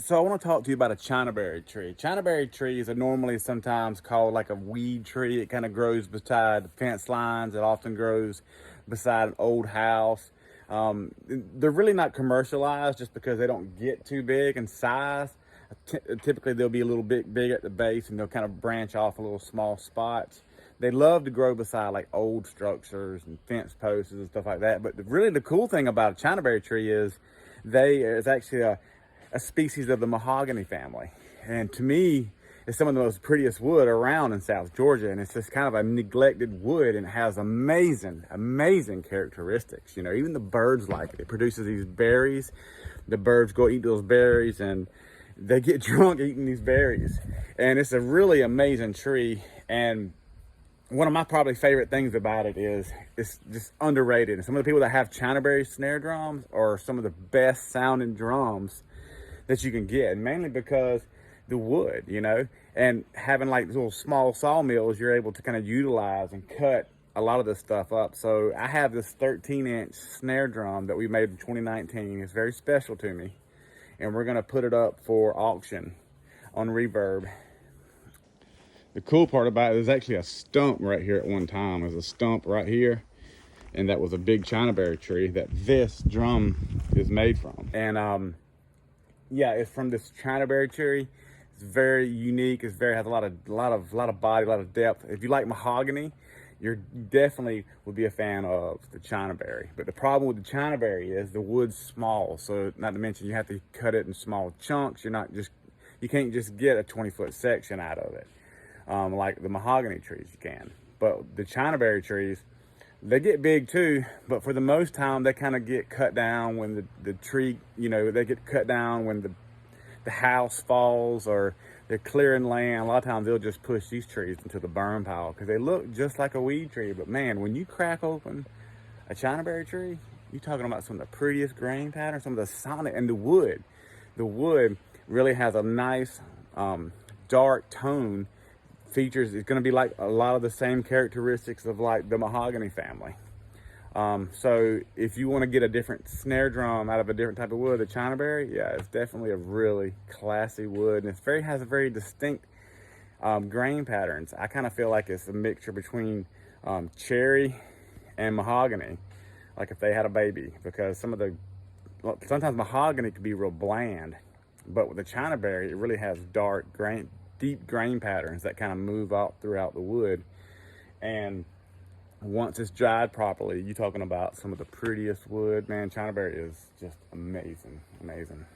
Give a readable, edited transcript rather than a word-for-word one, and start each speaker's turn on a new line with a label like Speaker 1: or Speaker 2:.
Speaker 1: So I want to talk to you about a Chinaberry tree. Chinaberry trees are normally sometimes called like a weed tree. It kind of grows beside fence lines. It often grows beside an old house. They're really not commercialized just because they don't get too big in size. Typically they'll be a little bit big at the base and they'll kind of branch off a little small spots. They love to grow beside like old structures and fence posts and stuff like that. But really the cool thing about a Chinaberry tree is it's actually a species of the mahogany family. And to me, it's some of the most prettiest wood around in South Georgia. And it's just kind of a neglected wood and it has amazing, amazing characteristics. You know, even the birds like it. It produces these berries. The birds go eat those berries and they get drunk eating these berries. And it's a really amazing tree. And one of my probably favorite things about it is it's just underrated. And some of the people that have Chinaberry snare drums are some of the best sounding drums that you can get, mainly because the wood, you know, and having like little small sawmills, you're able to kind of utilize and cut a lot of this stuff up. So I have this 13-inch snare drum that we made in 2019. It's very special to me, and we're gonna put it up for auction on Reverb. The cool part about it is actually a stump right here at one time. There's a stump right here, and that was a big Chinaberry tree that this drum is made from. And yeah, it's from this Chinaberry tree. It's very unique. Has a lot of body, a lot of depth. If you like mahogany, you definitely would be a fan of the Chinaberry. But the problem with the Chinaberry is the wood's small. So not to mention you have to cut it in small chunks. You can't just get a 20-foot section out of it like the mahogany trees you can. But the Chinaberry trees, they get big too, but for the most time they kind of get cut down when the tree, you know, they get cut down when the house falls or they're clearing land. A lot of times they'll just push these trees into the burn pile because they look just like a weed tree. But man, when you crack open a Chinaberry tree, you're talking about some of the prettiest grain patterns, some of the sonic, and the wood really has a nice dark tone. Features, it's going to be like a lot of the same characteristics of like the mahogany family. So if you want to get a different snare drum out of a different type of wood, the Chinaberry, yeah, it's definitely a really classy wood, and has a very distinct grain patterns. I kind of feel like it's a mixture between cherry and mahogany, like if they had a baby, because sometimes mahogany could be real bland, but with the Chinaberry, it really has deep grain patterns that kind of move out throughout the wood. And once it's dried properly, you're talking about some of the prettiest wood. Man, Chinaberry is just amazing, amazing.